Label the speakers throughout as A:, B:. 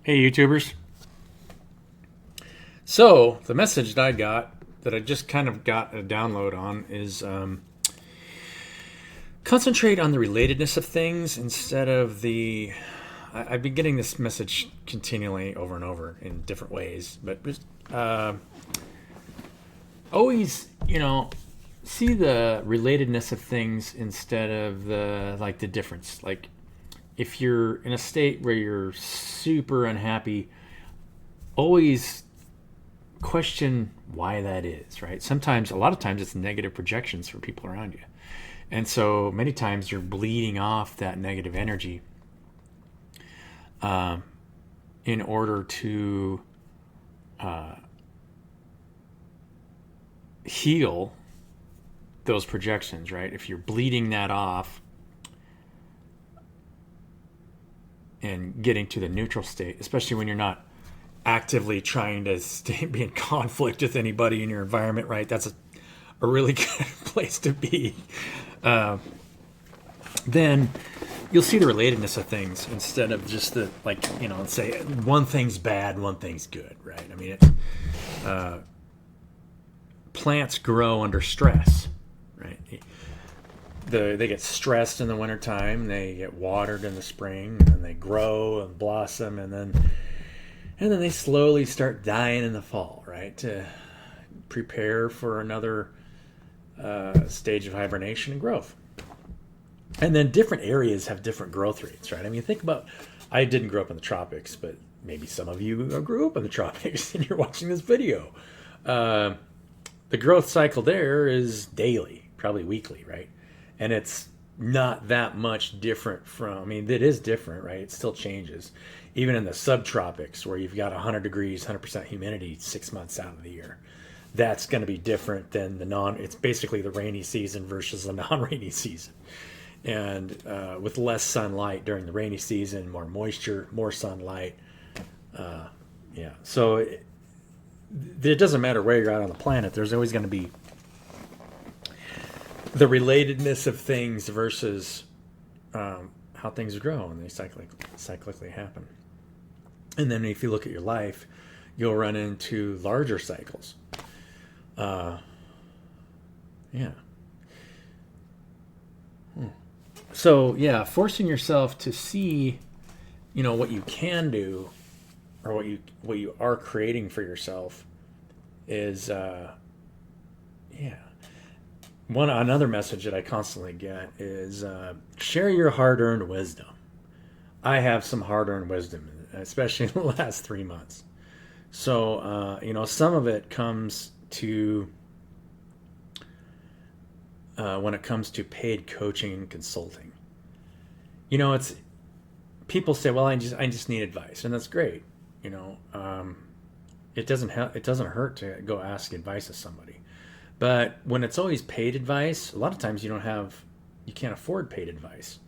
A: Hey, YouTubers. So, the message that I got, that I just kind of got a download on, is concentrate on the relatedness of things instead of the. I've been getting this message continually over and over in different ways, but just always, see the relatedness of things instead of the difference. Like, if you're in a state where you're super unhappy, always question why that is, right? Sometimes, a lot of times, it's negative projections from people around you. And so many times you're bleeding off that negative energy in order to heal those projections, right? If you're bleeding that off and getting to the neutral state, especially when you're not actively trying to be in conflict with anybody in your environment, right? That's a really good place to be. Then you'll see the relatedness of things instead of just say one thing's bad, one thing's good, right? I mean, plants grow under stress, right? They get stressed in the wintertime, they get watered in the spring, and then they grow and blossom, and then they slowly start dying in the fall, right? To prepare for another stage of hibernation and growth. And then different areas have different growth rates, right? I mean, think about, I didn't grow up in the tropics, but maybe some of you grew up in the tropics and you're watching this video. The growth cycle there is daily, probably weekly, right? And it's not that much different from, I mean, it is different, right? It still changes. Even in the subtropics where you've got 100 degrees, 100% humidity 6 months out of the year, that's going to be different than it's basically the rainy season versus the non-rainy season. And with less sunlight during the rainy season, more moisture, more sunlight. So it doesn't matter where you're at on the planet. There's always going to be the relatedness of things versus how things grow, and they cyclically happen. And then if you look at your life, you'll run into larger cycles. So forcing yourself to see, what you can do, or what you are creating for yourself, is another message that I constantly get is share your hard-earned wisdom. I have some hard-earned wisdom, especially in the last 3 months. So some of it comes to when it comes to paid coaching and consulting. It's people say, "Well, I just need advice," and that's great. It doesn't hurt to go ask advice of somebody. But when it's always paid advice, a lot of times you can't afford paid advice.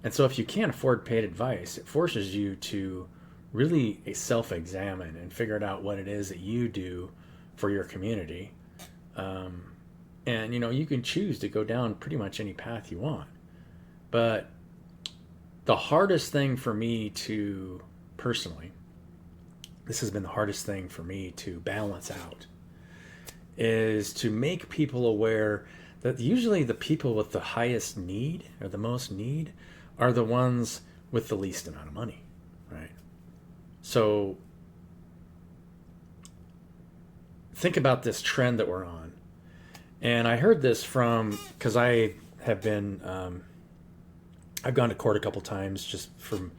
A: And so if you can't afford paid advice, it forces you to really self-examine and figure out what it is that you do for your community. And you can choose to go down pretty much any path you want. But the hardest thing for me to, personally, this has been the hardest thing for me to balance out, is to make people aware that usually the people with the highest need, or the most need, are the ones with the least amount of money, right? So think about this trend that we're on. And I heard this because I have been, I've gone to court a couple times just from,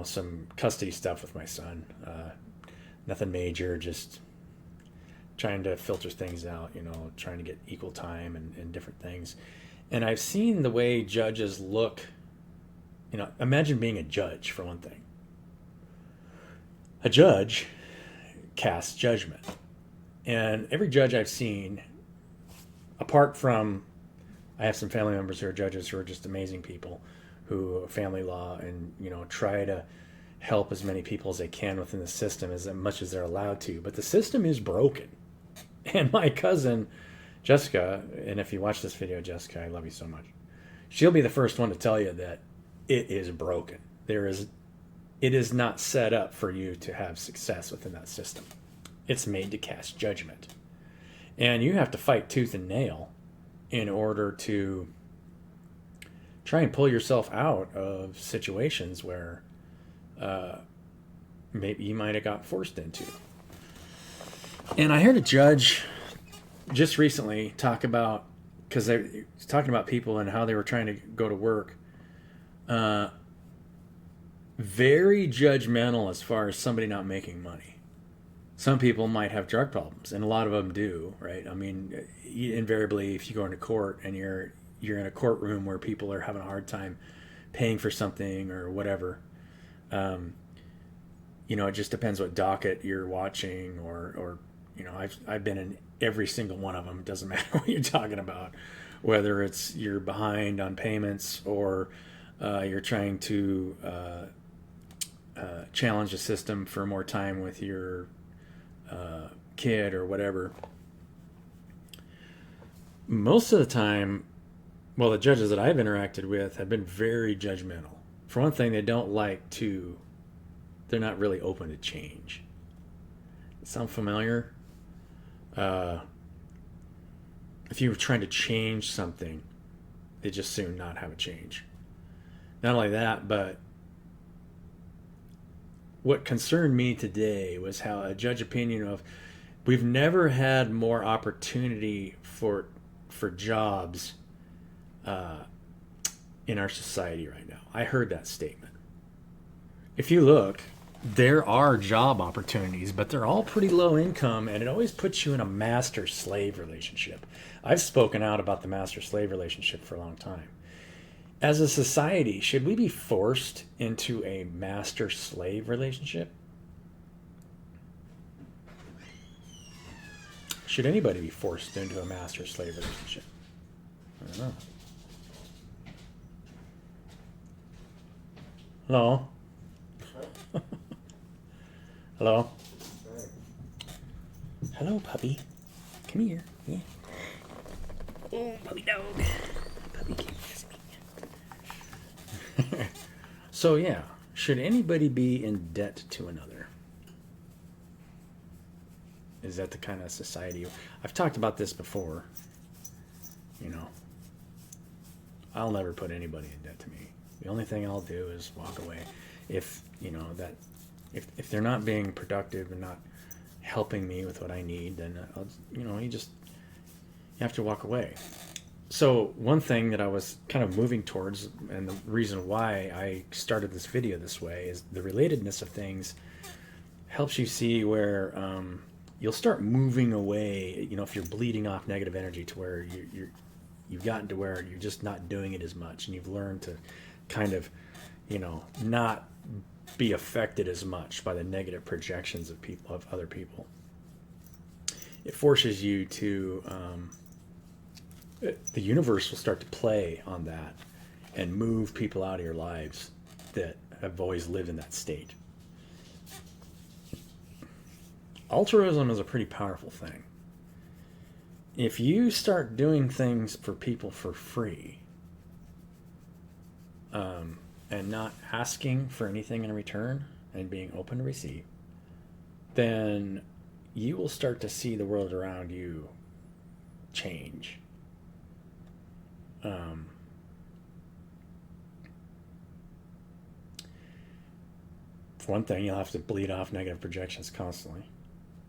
A: some custody stuff with my son. Nothing major, just trying to filter things out, trying to get equal time and different things. And I've seen the way judges look. Imagine being a judge, for one thing. A judge casts judgment. And every judge I've seen, apart from, I have some family members who are judges who are just amazing people, who family law and, try to help as many people as they can within the system as much as they're allowed to. But the system is broken. And my cousin, Jessica, and if you watch this video, Jessica, I love you so much. She'll be the first one to tell you that it is broken. it is not set up for you to have success within that system. It's made to cast judgment. And you have to fight tooth and nail in order to try and pull yourself out of situations where maybe you might have got forced into. And I heard a judge just recently talk about, because they were talking about people and how they were trying to go to work, very judgmental as far as somebody not making money. Some people might have drug problems, and a lot of them do, right? I mean, invariably, if you go into court and you're in a courtroom where people are having a hard time paying for something or whatever, it just depends what docket you're watching, or I've been in every single one of them. It doesn't matter what you're talking about, whether it's you're behind on payments or you're trying to challenge the system for more time with your kid or whatever. Most of the time, well, the judges that I've interacted with have been very judgmental. For one thing, they're not really open to change. Sound familiar? If you were trying to change something, they just soon not have a change. Not only that, but what concerned me today was how a judge opinion of, we've never had more opportunity for jobs in our society right now. I heard that statement. If you look, there are job opportunities, but they're all pretty low income, and it always puts you in a master-slave relationship. I've spoken out about the master-slave relationship for a long time. As a society, should we be forced into a master-slave relationship? Should anybody be forced into a master-slave relationship? I don't know. Hello? Hello? Hello, puppy. Come here. Yeah. Oh, puppy dog. Puppy came visit me. So, yeah. Should anybody be in debt to another? Is that the kind of society? I've talked about this before. I'll never put anybody in debt to me. The only thing I'll do is walk away. If they're not being productive and not helping me with what I need, then you have to walk away. So one thing that I was kind of moving towards, and the reason why I started this video this way, is the relatedness of things helps you see where you'll start moving away. If you're bleeding off negative energy to where you've gotten to where you're just not doing it as much, and you've learned to kind of not be affected as much by the negative projections of other people. It forces you to the universe will start to play on that and move people out of your lives that have always lived in that state. Altruism is a pretty powerful thing. If you start doing things for people for free, and not asking for anything in return and being open to receive, then you will start to see the world around you change. For one thing, you'll have to bleed off negative projections constantly,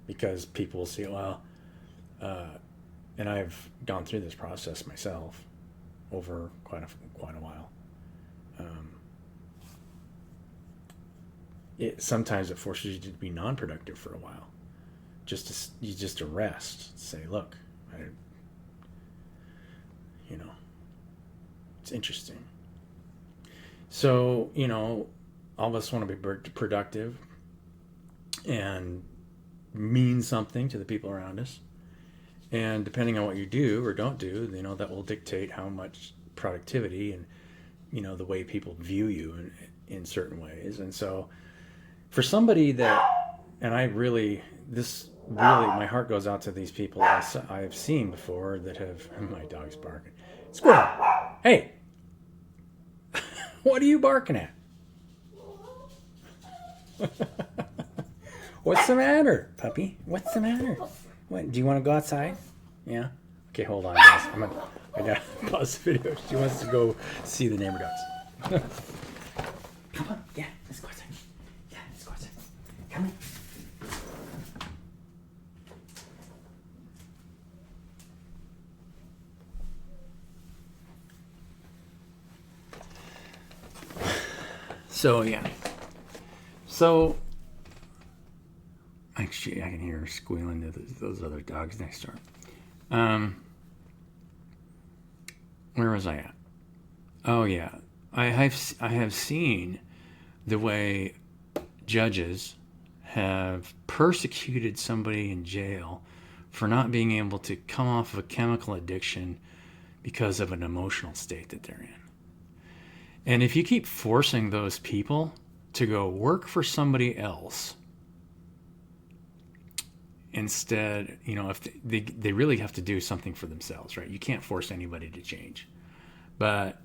A: because people will see, and I've gone through this process myself over quite a while. Sometimes it forces you to be non-productive for a while, just to rest. Say, look, it's interesting. So all of us want to be productive and mean something to the people around us, and depending on what you do or don't do, that will dictate how much productivity and the way people view you in certain ways. And so for somebody that, and my heart goes out to these people I've seen before that have, my dog's barking. Squirrel! Hey! What are you barking at? What's the matter, puppy? What's the matter? What? Do you want to go outside? Yeah. Okay, hold on, guys. I gotta pause the video. She wants to go see the neighbor dogs. Come on. Yeah, let's go outside. Yeah, let's go outside. Come on. So yeah. So actually, I can hear her squealing to those other dogs next door. Where was I at? Oh yeah, I have seen the way judges have persecuted somebody in jail for not being able to come off of a chemical addiction because of an emotional state that they're in. And if you keep forcing those people to go work for somebody else, instead, if they really have to do something for themselves, right? You can't force anybody to change. But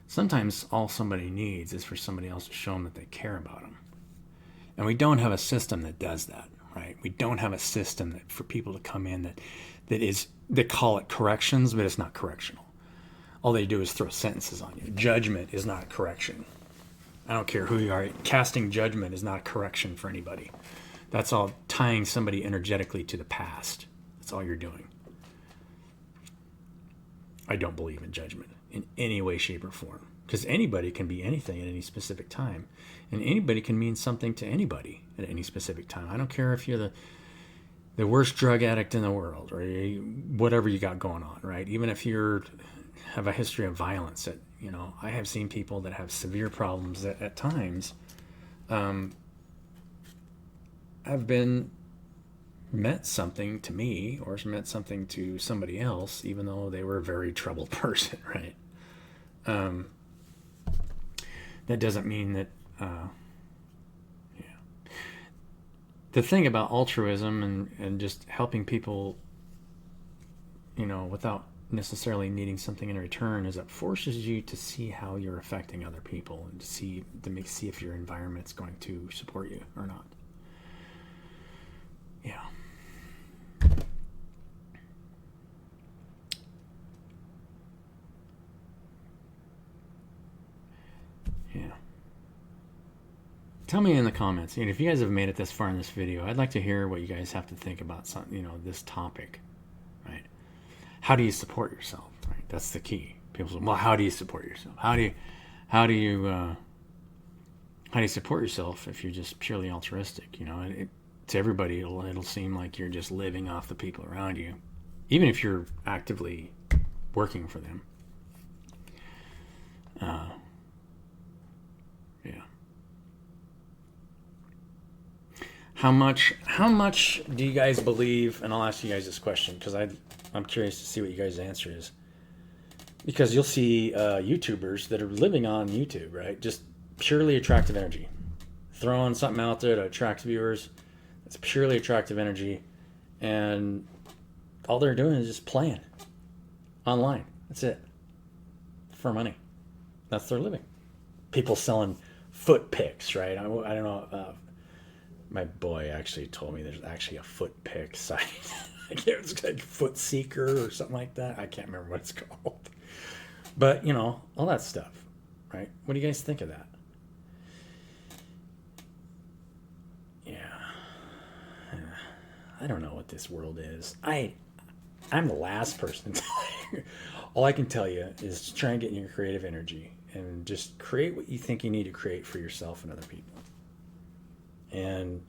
A: sometimes all somebody needs is for somebody else to show them that they care about them. And we don't have a system that does that, right? We don't have a system that for people to come in they call it corrections, but it's not correctional. All they do is throw sentences on you. Judgment is not correction. I don't care who you are. Casting judgment is not correction for anybody. That's all tying somebody energetically to the past. That's all you're doing. I don't believe in judgment in any way, shape, or form. Because anybody can be anything at any specific time. And anybody can mean something to anybody at any specific time. I don't care if you're the worst drug addict in the world or whatever you got going on, right? Even if you have a history of violence, I have seen people that have severe problems that at times have meant something to me or meant something to somebody else, even though they were a very troubled person, right? That doesn't mean that, The thing about altruism and just helping people, without necessarily needing something in return, is it forces you to see how you're affecting other people and to see if your environment's going to support you or not. Yeah. Yeah. Tell me in the comments, if you guys have made it this far in this video, I'd like to hear what you guys have to think about this topic, right? How do you support yourself, right? That's the key. People say, well, how do you support yourself? How do you support yourself if you're just purely altruistic? To everybody, it'll seem like you're just living off the people around you, even if you're actively working for them. Yeah. How much do you guys believe? And I'll ask you guys this question because I'm curious to see what you guys' answer is. Because you'll see YouTubers that are living on YouTube, right? Just purely attractive energy, throwing something out there to attract viewers. It's purely attractive energy, and all they're doing is just playing online. That's it. For money. That's their living. People selling foot pics, right? I don't know. My boy actually told me there's actually a foot pic site. It's like Foot Seeker or something like that. I can't remember what it's called. But, all that stuff, right? What do you guys think of that? Yeah. I don't know what this world is. I'm the last person to tell you. All I can tell you is try and get in your creative energy and just create what you think you need to create for yourself and other people. And,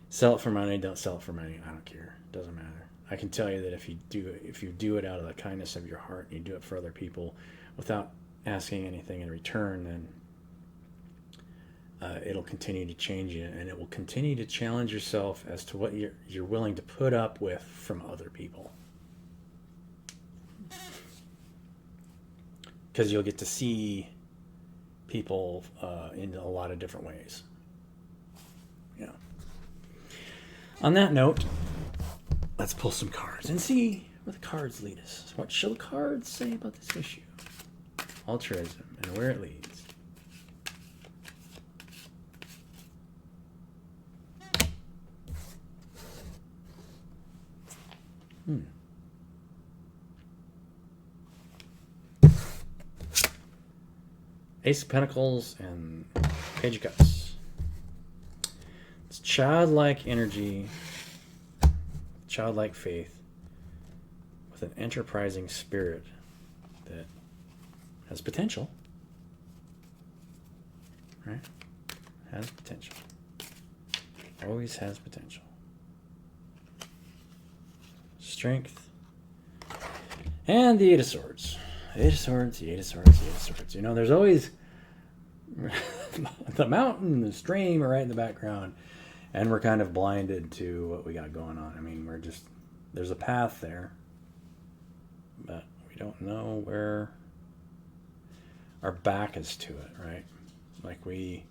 A: sell it for money, don't sell it for money. I don't care. It doesn't matter. I can tell you that if you do it out of the kindness of your heart and you do it for other people without asking anything in return, then it'll continue to change you, and it will continue to challenge yourself as to what you're willing to put up with from other people. Because you'll get to see people in a lot of different ways. Yeah. On that note, let's pull some cards and see Where the cards lead us? What shall the cards say about this issue? Altruism and where it leads. Ace of Pentacles and Page of Cups. It's childlike energy, childlike faith, with an enterprising spirit that has potential. Right? Has potential. Always has potential. Strength. And the Eight of Swords. Eight of Swords, the Eight of Swords, the Eight of Swords. You know, there's always the mountain, the stream are right in the background, and we're kind of blinded to what we got going on. I mean, we're just, there's a path there, but we don't know where our back is to it, right? Like we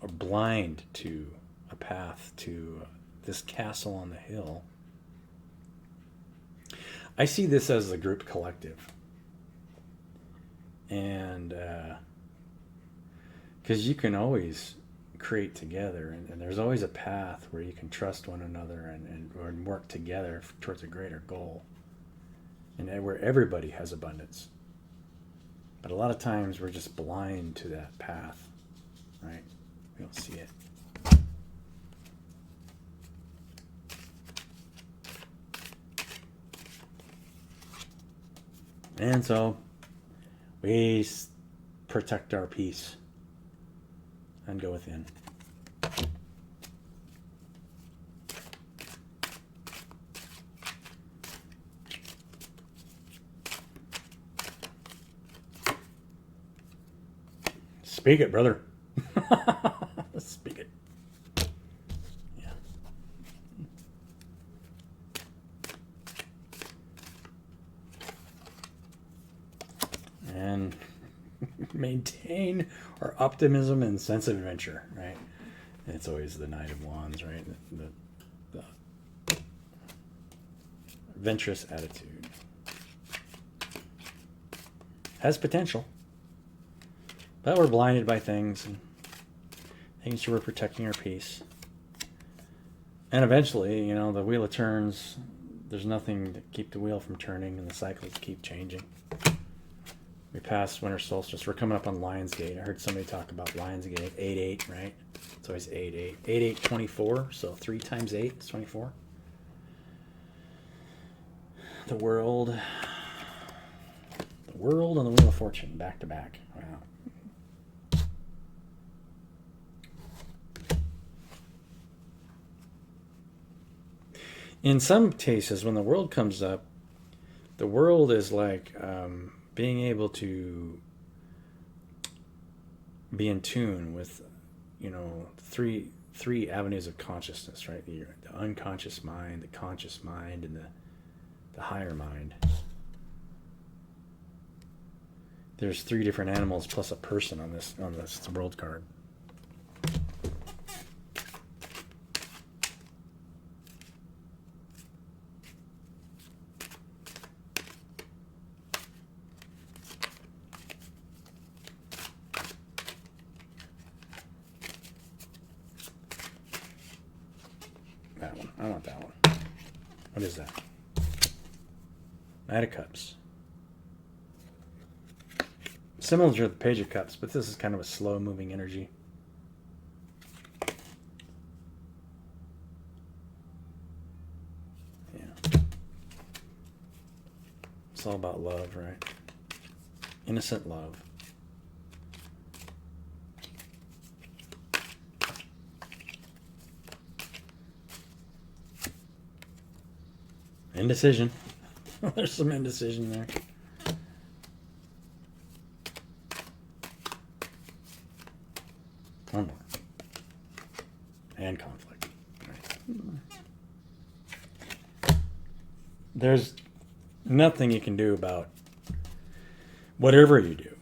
A: are blind to a path to this castle on the hill. I see this as a group collective. And because you can always create together, and there's always a path where you can trust one another and work together towards a greater goal, and where everybody has abundance. But a lot of times we're just blind to that path, right? We don't see it. And so we protect our peace and go within. Speak it, brother. Speak it. Yeah. And maintain our optimism and sense of adventure, right? And it's always the Knight of Wands, right? The adventurous attitude has potential, but we're blinded by things and making sure we're protecting our peace. And eventually, you know, the wheel of turns, there's nothing to keep the wheel from turning, and the cycles keep changing. We passed winter solstice. We're coming up on Lionsgate. I heard somebody talk about Lionsgate. 8-8, right? It's always 8-8. 8-8, 24. So 3 times 8 is 24. The world and the Wheel of Fortune, back to back. Wow. In some cases, when the world comes up, the world is like being able to be in tune with, you know, three avenues of consciousness, right? The unconscious mind, the conscious mind, and the higher mind. There's 3 different animals plus a person on this world card. That one. I want that one. What is that? Knight of Cups. Similar to the Page of Cups, but this is kind of a slow-moving energy. Yeah. It's all about love, right? Innocent love. Indecision. There's some indecision there. One more. And conflict. Right. There's nothing you can do about whatever you do.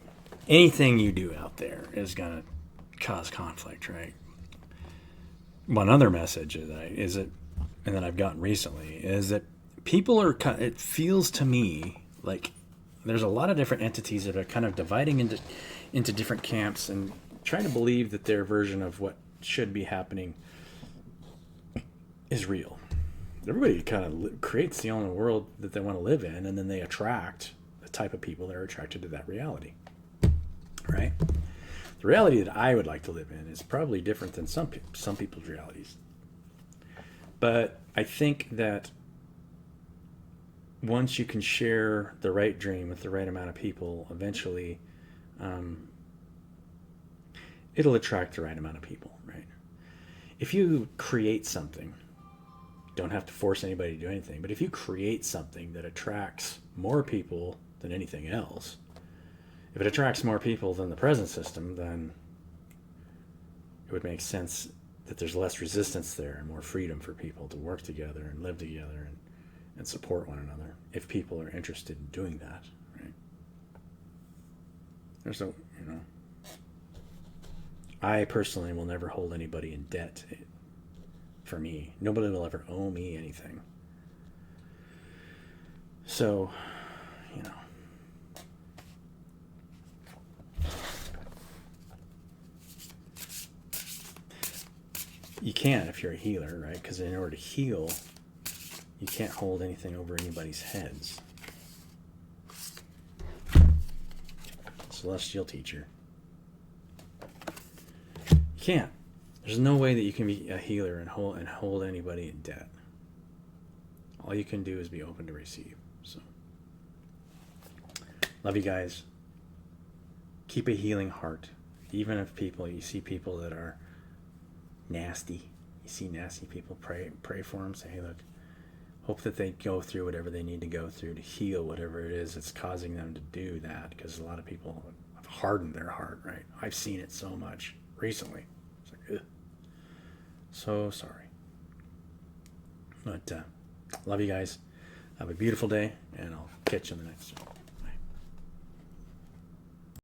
A: Anything you do out there is going to cause conflict, right? One other message is that and that I've gotten recently is that people are, it feels to me like there's a lot of different entities that are kind of dividing into different camps and trying to believe that their version of what should be happening is real. Everybody kind of creates the own world that they want to live in, and then they attract the type of people that are attracted to that reality, right? The reality that I would like to live in is probably different than some people's realities. But I think that once you can share the right dream with the right amount of people, eventually it'll attract the right amount of people, right? If you create something, don't have to force anybody to do anything, but if you create something that attracts more people than anything else, if it attracts more people than the present system, then it would make sense that there's less resistance there and more freedom for people to work together and live together and support one another if people are interested in doing that, right? There's no, I personally will never hold anybody in debt. For me, nobody will ever owe me anything. So, you can't if you're a healer, right? Because in order to heal, you can't hold anything over anybody's heads. Celestial teacher. You can't. There's no way that you can be a healer and hold anybody in debt. All you can do is be open to receive. So, love you guys. Keep a healing heart. Even if you see people that are nasty. You see nasty people, pray for them. Say, hey, look, hope that they go through whatever they need to go through to heal whatever it is that's causing them to do that. Because a lot of people have hardened their heart, right? I've seen it so much recently. It's like, ugh. So sorry. But love you guys. Have a beautiful day, and I'll catch you in the next one.